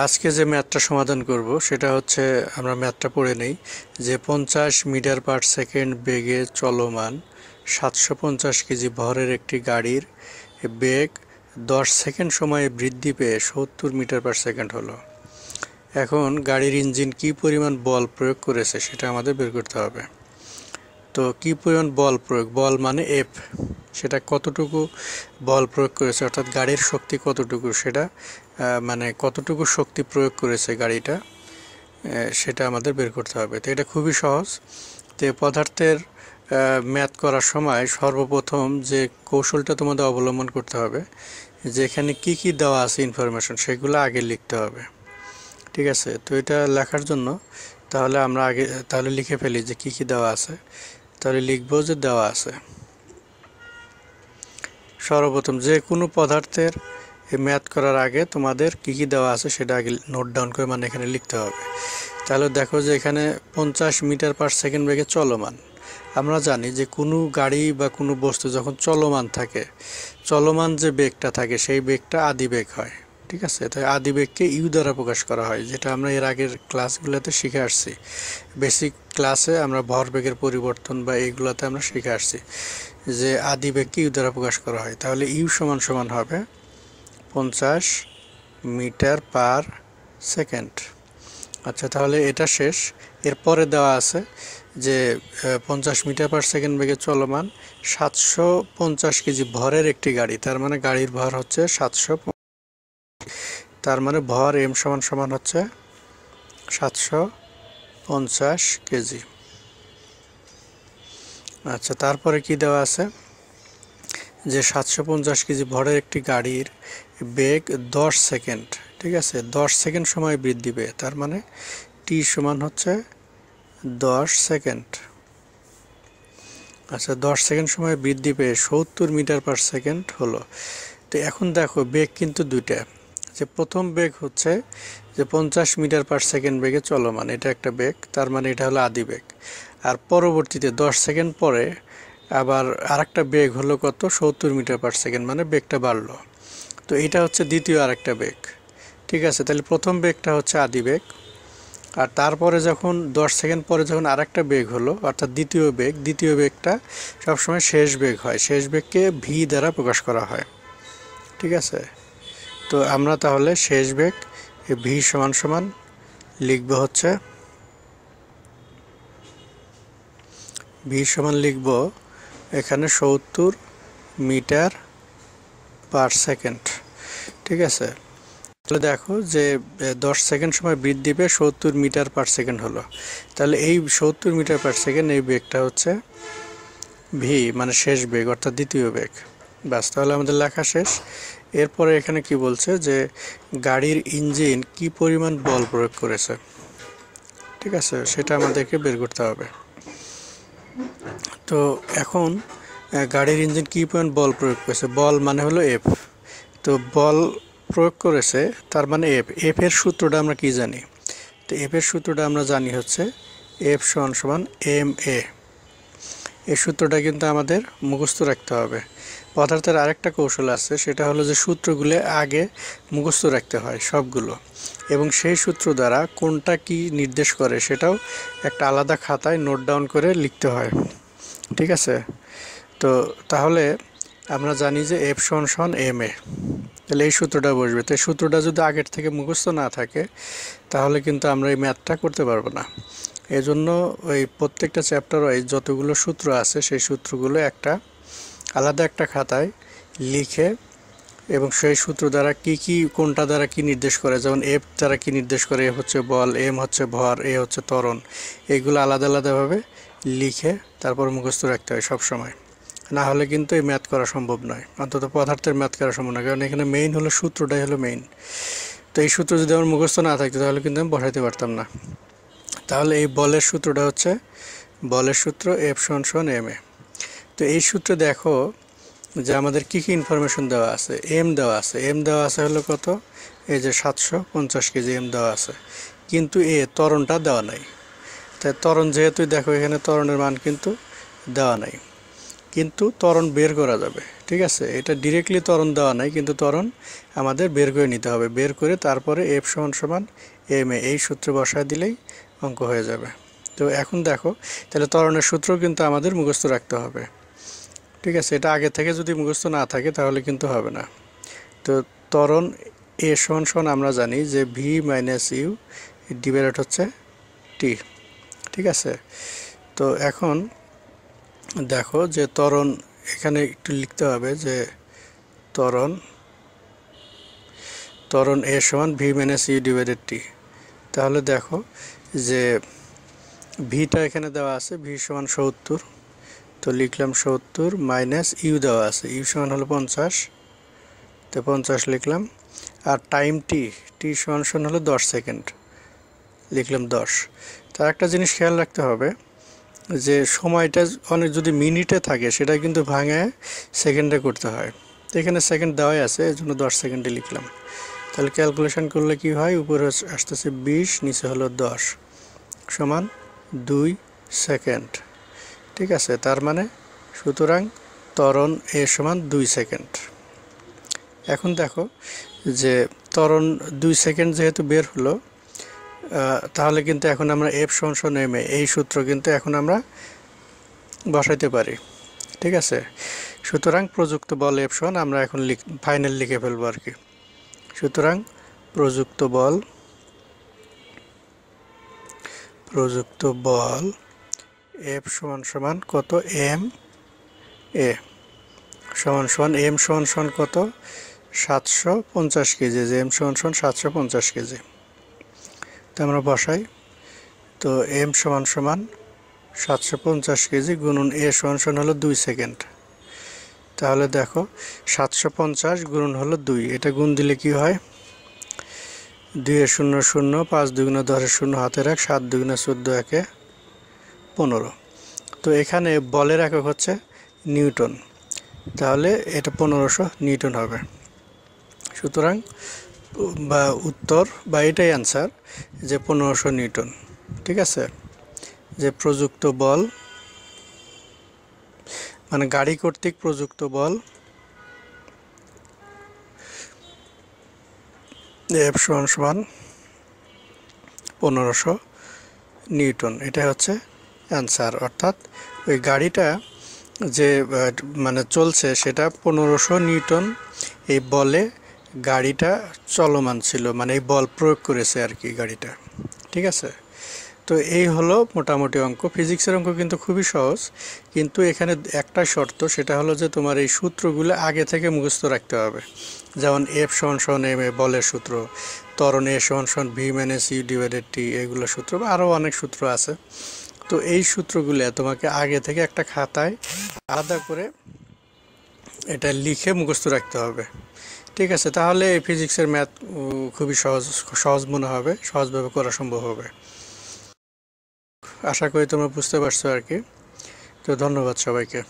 আজকে যে ম্যাথটা সমাধান করব সেটা হচ্ছে আমরা ম্যাথটা পড়ে নেই যে 50 মিটার পার সেকেন্ড বেগে চলমান 750 কেজি ভরের একটি গাড়ির বেগ 10 সেকেন্ড সময়ে বৃদ্ধি পেয়ে 70 মিটার পার সেকেন্ড হলো। এখন গাড়ির ইঞ্জিন কি পরিমাণ বল প্রয়োগ করেছে সেটা আমাদের বের করতে হবে। তো কি পরিমাণ বল প্রয়োগ, বল মানে এফ, সেটা কতটুকু বল প্রয়োগ করেছে অর্থাৎ গাড়ির শক্তি কতটুকু, সেটা মানে কতটুকু শক্তি প্রয়োগ করেছে গাড়িটা, সেটা আমাদের বের করতে হবে। তো এটা খুবই সহজ। তো পদার্থের ম্যাথ করার সময় সর্বপ্রথম যে কৌশলটা তোমাদের অবলম্বন করতে হবে, যে এখানে কি কি দেওয়া আছে ইনফরমেশন সেগুলো আগে লিখতে হবে। ঠিক আছে, তো এটা লেখার জন্য তাহলে লিখে ফেলি যে কি কি দেওয়া আছে। তাহলে লিখবো যে দেওয়া আছে, সর্বপ্রথম যে কোনো পদার্থের ম্যাথ করার আগে তোমাদের কি কি দেওয়া আছে সেটা আগে নোট ডাউন করে মানে এখানে লিখতে হবে। তাহলে দেখো যে এখানে 50 মিটার পার সেকেন্ড বেগে চলমান। আমরা জানি যে কোনো গাড়ি বা কোনো বস্তু যখন চলমান থাকে, চলমান যে বেগটা থাকে সেই বেগটা আদি বেগ হয়। ঠিক আছে, তাই আদি বেগকে ইউ দ্বারা প্রকাশ করা হয়, যেটা আমরা এর আগের ক্লাসগুলোতে শিখে আসছি। বেসিক ক্লাসে আমরা ভরবেগের পরিবর্তন বা এইগুলোতে আমরা শিখে আসছি যে আদি বেগকে ইউ দ্বারা প্রকাশ করা হয়। তাহলে ইউ সমান সমান হবে 50 মিটার পার সেকেন্ড। আচ্ছা, তাহলে এটা শেষ। এরপরে দেওয়া আছে যে 50 মিটার পার সেকেন্ড বেগে চলমান 750 কেজি ভরের একটি গাড়ি, তার মানে গাড়ির ভর হচ্ছে 750, তার মানে ভর এম সমান সমান হচ্ছে 750 কেজি। আচ্ছা, তারপরে কি দেওয়া আছে যে 750 কেজি ভরের একটি গাড়ির বেগ 10 সেকেন্ড, ঠিক আছে, 10 সেকেন্ড সময় বৃদ্ধি পেয়ে, তার মানে টি সমান হচ্ছে 10 সেকেন্ড। আচ্ছা, 10 সেকেন্ড সময় বৃদ্ধি পেয়ে 70 মিটার পার সেকেন্ড হলো। তো এখন দেখো বেগ কিন্তু দুইটা, যে প্রথম বেগ হচ্ছে যে 50 মিটার পার সেকেন্ড বেগে চলমান, এটা একটা বেগ, তার মানে এটা হলো আদি বেগ। আর পরবর্তীতে 10 সেকেন্ড পরে আবার আরেকটা বেগ হলো কত, 70 মিটার পার সেকেন্ড, মানে বেগটা বাড়লো। তো এটা হচ্ছে দ্বিতীয় আরেকটা বেগ। ঠিক আছে, তাহলে প্রথম বেগটা হচ্ছে আদি বেগ, আর তারপরে যখন 10 সেকেন্ড পরে যখন আরেকটা বেগ হলো অর্থাৎ দ্বিতীয় বেগটা সবসময় শেষ বেগ হয়, শেষ বেগকে ভি দ্বারা প্রকাশ করা হয়। ঠিক আছে, তো আমরা তাহলে শেষ বেগ ভি সমান সমান লিখব হচ্ছে ভি সমান লিখব এখানে 70 মিটার পার সেকেন্ড। ঠিক আছে, তাহলে দেখো যে 10 সেকেন্ড সময় বৃদ্ধি পেয়ে 70 মিটার পার সেকেন্ড হলো। তাহলে এই 70 মিটার পার সেকেন্ড এই বেগটা হচ্ছে ভি, মানে শেষ বেগ অর্থাৎ দ্বিতীয় বেগ। ব্যাস, তাহলে আমাদের লেখা শেষ। এরপরে এখানে কি বলছে যে গাড়ির ইঞ্জিন কি পরিমাণ বল প্রয়োগ করেছে, ঠিক আছে, সেটা আমাদেরকে বের করতে হবে। তো এখন গাড়ির ইঞ্জিন কি পরিমাণ বল প্রয়োগ করেছে, বল মানে হলো এফ। তো বল প্রয়োগ করেছে তার মানে এফ এর সূত্রটা আমরা কি জানি, তো এফ এর সূত্রটা আমরা জানি হচ্ছে এফ সমান সমান এম এ। এই সূত্রটা কিন্তু আমাদের মুখস্থ রাখতে হবে। পদার্থের আরেকটা কৌশল আছে, সেটা হলো যে সূত্রগুলো আগে মুখস্থ রাখতে হয় সবগুলো, এবং সেই সূত্র দ্বারা কোনটা কি নির্দেশ করে সেটাও একটা আলাদা খাতায় নোট ডাউন করে লিখতে হয়। ঠিক আছে, তো তাহলে আমরা জানি যে এফ সমান সমান এম এ, তাহলে এই সূত্রটা বসবে। তো এই সূত্রটা যদি আগের থেকে মুখস্থ না থাকে তাহলে কিন্তু আমরা এই ম্যাথটা করতে পারবো না। এজন্য ওই প্রত্যেকটা চ্যাপ্টার ওয়াইজ যতগুলো সূত্র আছে সেই সূত্রগুলো আলাদা একটা খাতায় লিখে, এবং সেই সূত্র দ্বারা কোনটা দ্বারা কি নির্দেশ করে, যেমন এফ দ্বারা কি নির্দেশ করে, এফ হচ্ছে বল, এম হচ্ছে ভর, এ হচ্ছে ত্বরণ, এগুলো আলাদা আলাদাভাবে লিখে তারপর মুখস্থ রাখতে হয় সব সময়। না হলে কিন্তু এই ম্যাথ করা সম্ভব নয়, অন্তত পদার্থের ম্যাথ করা সম্ভব নয়, কারণ এখানে মেইন হলো সূত্রটাই হলো মেইন। তো এই সূত্র যদি আমার মুখস্থ না থাকতো তাহলে কিন্তু আমি বসাইতে পারতাম না। তাহলে এই বলের সূত্রটা হচ্ছে বলের সূত্র এফ সমান সমান এম এ। তো এই সূত্রে দেখো যে আমাদের কি কি ইনফরমেশন দেওয়া আছে, এম দেওয়া আছে, এম দেওয়া আছে হলো কত, এই যে 750 কেজি এম দেওয়া আছে, কিন্তু ত্বরণটা দেওয়া নাই। তাই ত্বরণ যেহেতু দেখো এখানে ত্বরণের মান কিন্তু দেওয়া নাই, কিন্তু ত্বরণ বের করা যাবে। ঠিক আছে, এটা ডিরেক্টলি ত্বরণ দেওয়া নাই, কিন্তু ত্বরণ আমাদের বের করে নিতে হবে। বের করে তারপরে এফ সমান সমান এম এ এই সূত্রে বসায় দিলেই অঙ্ক হয়ে যাবে। তো এখন দেখো, তাহলে ত্বরণের সূত্র কিন্তু আমাদের মুখস্থ রাখতে হবে। ঠিক আছে, এটা আগে থেকে যদি মুখস্থ না থাকে তাহলে কিন্তু হবে না। তো ত্বরণ এ সমান সমান আমরা জানি যে ভি মাইনাস ইউ ডিভাইডেড হচ্ছে টি। ঠিক আছে, তো এখন দেখো যে ত্বরণ এখানে একটু লিখতে হবে যে ত্বরণ এ সমান ভি মাইনাস ইউ ডিভাইডেড টি। তাহলে দেখো যে ভিটা এখানে দেওয়া আছে, ভি সমান 70, তো লিখলাম 70 মাইনাস ইউ দেওয়া আছে, ইউ সমান হলো 50, তো 50 লিখলাম। আর টাইম টি সমান হলো 10 সেকেন্ড, লিখলাম 10। তার একটা জিনিস খেয়াল রাখতে হবে যে সময়টা অনেক যদি মিনিটে থাকে সেটা কিন্তু ভাঙায় সেকেন্ডে করতে হয়। তো এখানে সেকেন্ড দেওয়াই আছে, এই জন্য 10 সেকেন্ডে লিখলাম। তাহলে ক্যালকুলেশন করলে কি হয়, উপরে আসতেছে 20, নিচে হলো 10 সমান 2 সেকেন্ড। ঠিক আছে, তার মানে সুতরাং ত্বরণ এ সমান 2 সেকেন্ড। এখন দেখো যে ত্বরণ 2 সেকেন্ড যেহেতু বের হলো, তাহলে কিন্তু এখন আমরা এফ সমান এম এ এই সূত্র কিন্তু এখন আমরা বসাইতে পারি। ঠিক আছে, সুতরাং প্রযুক্ত বল এফ সমান আমরা এখন ফাইনাল লিখে ফেলবো আর কি। সুতরাং প্রযুক্ত বল এফ সমান কত, এম এ সমান এম সমান কত, 750 কেজি, যে এম সমান 750 কেজি। তো আমরা বসাই, তো এম সমান 750 কেজি গুণন এ সমান হলো 2 সেকেন্ড। তাহলে দেখো 750 গুণন হলো 2, এটা গুণ দিলে কি হয়, 2 এ 0 0, 5 দুগুণে 10 0 হাতের 1, 7 দুগুণে 14, 1 15। তো এখানে বলের একক হচ্ছে নিউটন, তাহলে এটা 1500 নিউটন হবে। সুতরাং বা উত্তর বা এটাই অ্যান্সার যে 1500 নিউটন। ঠিক আছে, যে প্রযুক্ত বল মানে গাড়ি কর্তৃক প্রযুক্ত বল এফ সমান 1500 নিউটন, এটা হচ্ছে অ্যান্সার। অর্থাৎ ওই গাড়িটা যে মানে চলছে সেটা 1500 নিউটন এই বলে গাড়িটা চলমান ছিল, মানে এই বল প্রয়োগ করেছে আর কি গাড়িটা। ঠিক আছে, তো এই হলো মোটামুটি অঙ্ক। ফিজিক্সের অঙ্ক কিন্তু খুবই সহজ, কিন্তু এখানে একটা শর্ত, সেটা হলো যে তোমার এই সূত্রগুলো আগে থেকে মুখস্থ রাখতে হবে। যেমন এফ সমান এম এ বলের সূত্র, ত্বরণ এ সমান ভি মাইনাস ইউ ডিভাইডেড টি, এগুলো সূত্র বা আরও অনেক সূত্র আছে। তো এই সূত্রগুলো তোমাকে আগে থেকে একটা খাতায় আলাদা করে এটা লিখে মুখস্থ রাখতে হবে। ঠিক আছে, তাহলে এই ফিজিক্সের ম্যাথ খুবই সহজ মনে হবে, সহজভাবে করা সম্ভব হবে। আশা করি তোমরা বুঝতে পারছো আর কি। তো ধন্যবাদ সবাইকে।